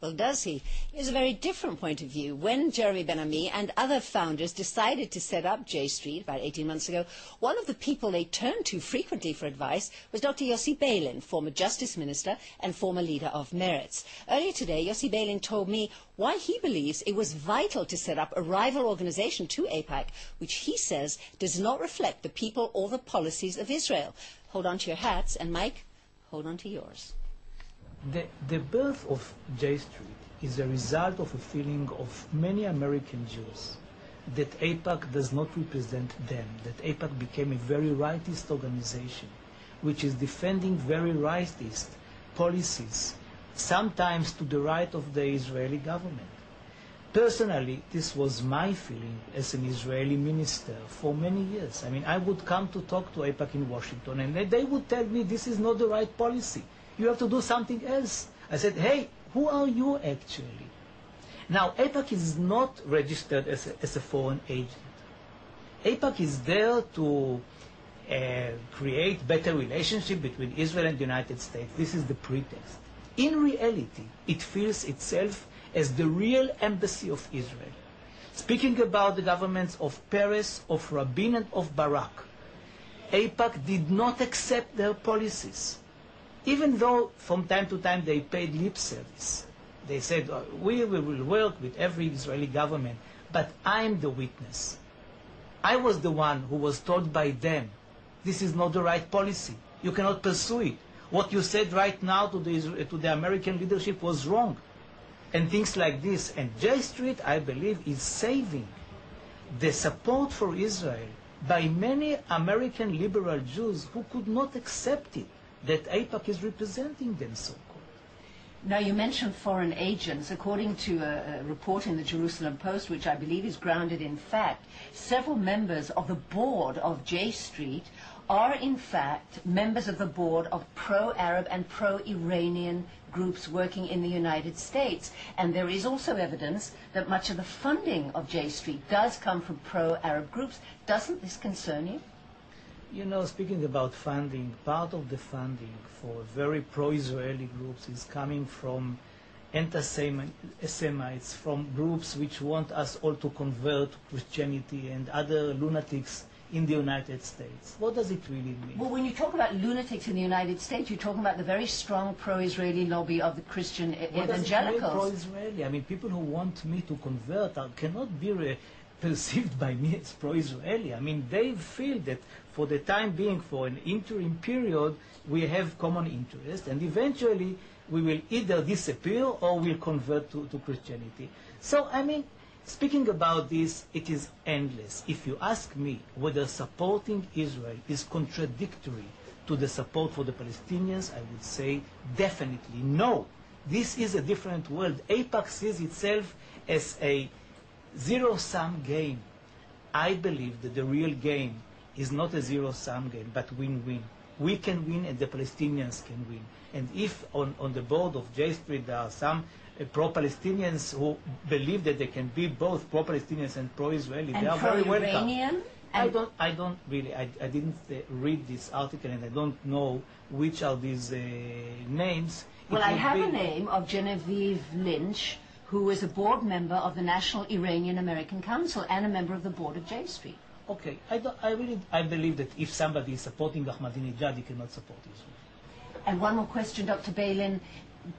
Well, does he? Here's a very different point of view. When Jeremy Ben-Ami and other founders decided to set up J Street about 18 months ago, one of the people they turned to frequently for advice was Dr. Yossi Beilin, former Justice Minister and former leader of Meretz. Earlier today, Yossi Beilin told me why he believes it was vital to set up a rival organization to AIPAC, which he says does not reflect the people or the policies of Israel. Hold on to your hats, and Mike, hold on to yours. The birth of J Street is a result of a feeling of many American Jews that AIPAC does not represent them, that AIPAC became a very rightist organization, which is defending very rightist policies, sometimes to the right of the Israeli government. Personally, this was my feeling as an Israeli minister for many years. I mean, I would come to talk to AIPAC in Washington, and they would tell me this is not the right policy. You have to do something else. I said, hey, who are you actually? Now, AIPAC is not registered as a foreign agent. AIPAC is there to create better relationship between Israel and the United States. This is the pretext. In reality, it feels itself as the real embassy of Israel. Speaking about the governments of Peres, of Rabin, and of Barak, AIPAC did not accept their policies. Even though from time to time they paid lip service. They said, we will work with every Israeli government, but I'm the witness. I was the one who was told by them, this is not the right policy. You cannot pursue it. What you said right now to the American leadership was wrong. And things like this. And J Street, I believe, is saving the support for Israel by many American liberal Jews who could not accept it, that AIPAC is representing them so-called. Now, you mentioned foreign agents. According to a report in the Jerusalem Post, which I believe is grounded in fact, several members of the board of J Street are in fact members of the board of pro-Arab and pro-Iranian groups working in the United States. And there is also evidence that much of the funding of J Street does come from pro-Arab groups. Doesn't this concern you? You know, speaking about funding, part of the funding for very pro-Israeli groups is coming from anti-Semites, from groups which want us all to convert to Christianity, and other lunatics in the United States. What does it really mean? Well, when you talk about lunatics in the United States, you're talking about the very strong pro-Israeli lobby of the Christian evangelicals. What does it mean, pro-Israeli? I mean, people who want me to convert cannot be perceived by me as pro-Israeli. I mean, they feel that for the time being, for an interim period, we have common interest, and eventually we will either disappear or will convert to Christianity. So, I mean, speaking about this, it is endless. If you ask me whether supporting Israel is contradictory to the support for the Palestinians, I would say definitely no. This is a different world. AIPAC sees itself as a zero-sum game. I believe that the real game is not a zero-sum game, but win-win. We can win and the Palestinians can win. And if on the board of J Street there are some pro-Palestinians who believe that they can be both pro-Palestinians and pro-Israeli, they are very welcome. I don't really, I didn't read this article, and I don't know which are these names. Well, I have a name of Genevieve Lynch, who is a board member of the National Iranian American Council and a member of the board of J Street. Okay, I believe that if somebody is supporting Ahmadinejad, he cannot support Israel. And one more question, Dr. Beilin.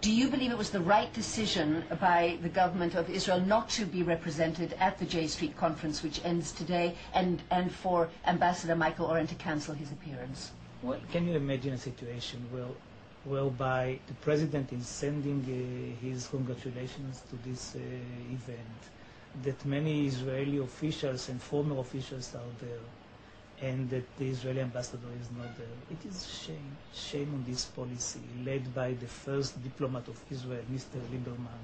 Do you believe it was the right decision by the government of Israel not to be represented at the J Street conference, which ends today, and for Ambassador Michael Oren to cancel his appearance? Well, can you imagine a situation whereby the president is sending his congratulations to this event, that many Israeli officials and former officials are there, and that the Israeli ambassador is not there? It is shame on this policy led by the first diplomat of Israel, Mr. Lieberman,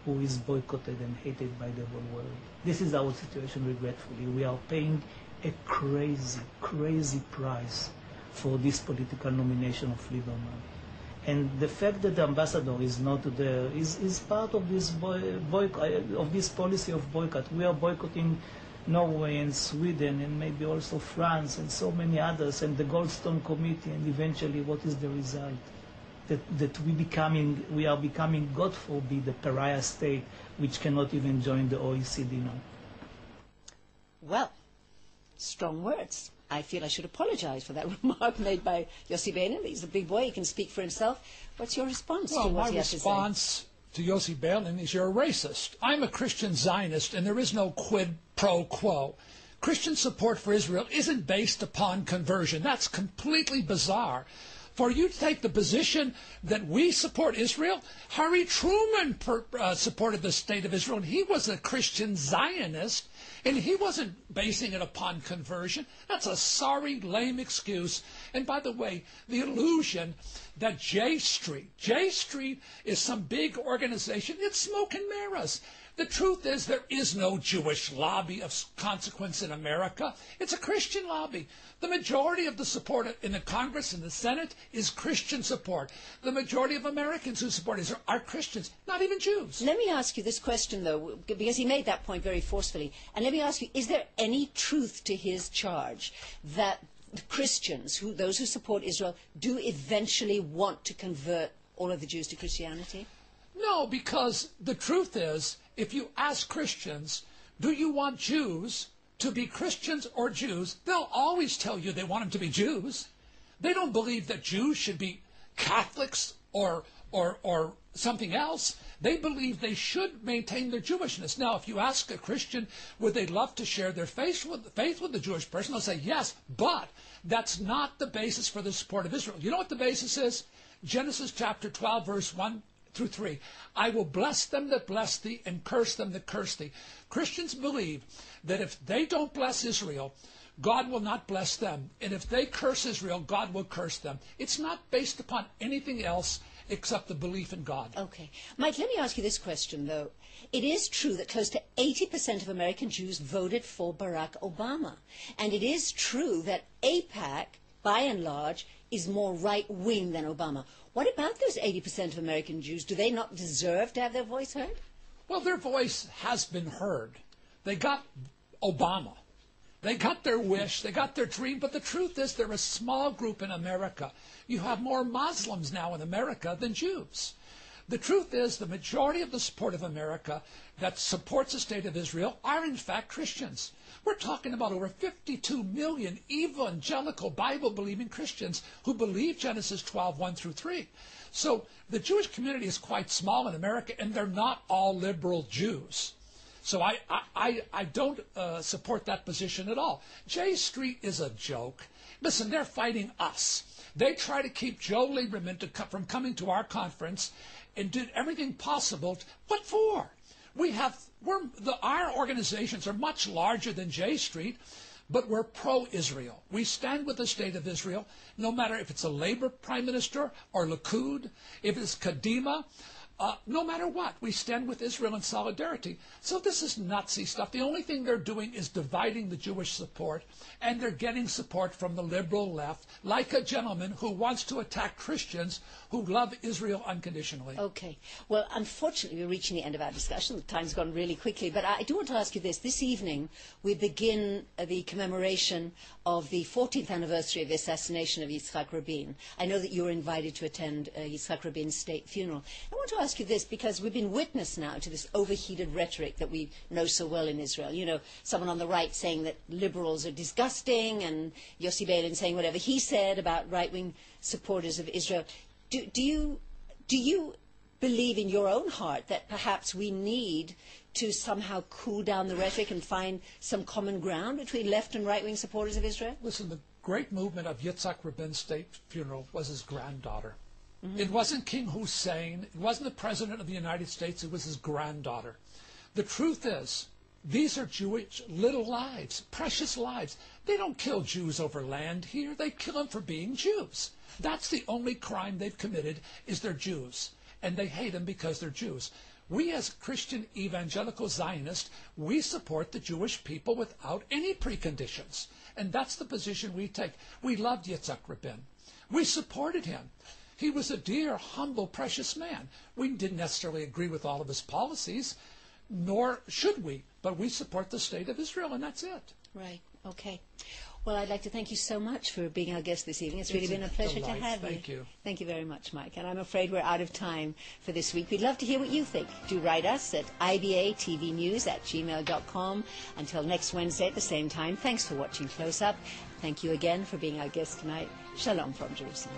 who is boycotted and hated by the whole world. This is our situation, regretfully. We are paying a crazy, crazy price for this political nomination of Lieberman. And the fact that the ambassador is not there is part of this of this policy of boycott. We are boycotting Norway and Sweden and maybe also France and so many others, and the Goldstone Committee, and eventually what is the result? that we are becoming, God forbid, the pariah state, which cannot even join the OECD now. Well, strong words. I feel I should apologize for that remark made by Yossi Beilin. He's a big boy. He can speak for himself. What's your response to what he has to say? Well, my response to Yossi Beilin is you're a racist. I'm a Christian Zionist, and there is no quid pro quo. Christian support for Israel isn't based upon conversion. That's completely bizarre. For you to take the position that we support Israel, Harry Truman supported the state of Israel, and he was a Christian Zionist, and he wasn't basing it upon conversion. That's a sorry, lame excuse. And by the way, the illusion that J Street is some big organization, it's smoke and mirrors. The truth is there is no Jewish lobby of consequence in America. It's a Christian lobby. The majority of the support in the Congress and the Senate is Christian support. The majority of Americans who support Israel are Christians, not even Jews. Let me ask you this question, though, because he made that point very forcefully. And let me ask you, is there any truth to his charge that the Christians, those who support Israel, do eventually want to convert all of the Jews to Christianity? No, because the truth is, if you ask Christians, do you want Jews to be Christians or Jews, they'll always tell you they want them to be Jews. They don't believe that Jews should be Catholics or something else. They believe they should maintain their Jewishness. Now, if you ask a Christian, would they love to share their faith with the Jewish person, they'll say yes, but that's not the basis for the support of Israel. You know what the basis is? Genesis chapter 12, verse 1 through 3. I will bless them that bless thee and curse them that curse thee. Christians believe that if they don't bless Israel, God will not bless them. And if they curse Israel, God will curse them. It's not based upon anything else except the belief in God. Okay. Mike, let me ask you this question, though. It is true that close to 80% of American Jews voted for Barack Obama. And it is true that AIPAC, by and large, is more right-wing than Obama. What about those 80% of American Jews? Do they not deserve to have their voice heard? Well, their voice has been heard. They got Obama. They got their wish. They got their dream. But the truth is they're a small group in America. You have more Muslims now in America than Jews. The truth is the majority of the support of America that supports the state of Israel are in fact Christians. We're talking about over 52 million evangelical Bible-believing Christians who believe Genesis 12, 1 through 3. So the Jewish community is quite small in America, and they're not all liberal Jews. So I don't support that position at all. J Street is a joke. Listen, they're fighting us. They try to keep Joe Lieberman from coming to our conference and did everything possible. What for? Our organizations are much larger than J Street, but we're pro-Israel. We stand with the state of Israel, no matter if it's a Labor prime minister or Likud, if it's Kadima, no matter what. We stand with Israel in solidarity. So this is Nazi stuff. The only thing they're doing is dividing the Jewish support, and they're getting support from the liberal left, like a gentleman who wants to attack Christians who love Israel unconditionally. Okay. Well, unfortunately, we're reaching the end of our discussion. The time's gone really quickly. But I do want to ask you this. This evening, we begin the commemoration of the 14th anniversary of the assassination of Yitzhak Rabin. I know that you were invited to attend Yitzhak Rabin's state funeral. I want to ask you this because we've been witness now to this overheated rhetoric that we know so well in Israel. You know, someone on the right saying that liberals are disgusting, and Yossi Beilin saying whatever he said about right-wing supporters of Israel. Do you believe in your own heart that perhaps we need to somehow cool down the rhetoric and find some common ground between left and right-wing supporters of Israel? Listen, the great movement of Yitzhak Rabin's state funeral was his granddaughter. Mm-hmm. It wasn't King Hussein. It wasn't the President of the United States. It was his granddaughter. The truth is, these are Jewish little lives, precious lives. They don't kill Jews over land here. They kill them for being Jews. That's the only crime they've committed, is they're Jews. And they hate them because they're Jews. We as Christian evangelical Zionists, we support the Jewish people without any preconditions. And that's the position we take. We loved Yitzhak Rabin. We supported him. He was a dear, humble, precious man. We didn't necessarily agree with all of his policies, nor should we, but we support the state of Israel, and that's it. Right. Okay. Well, I'd like to thank you so much for being our guest this evening. It's really been a pleasure to have you. Thank you. Thank you very much, Mike. And I'm afraid we're out of time for this week. We'd love to hear what you think. Do write us at ibatvnews@gmail.com. Until next Wednesday at the same time, thanks for watching Close Up. Thank you again for being our guest tonight. Shalom from Jerusalem.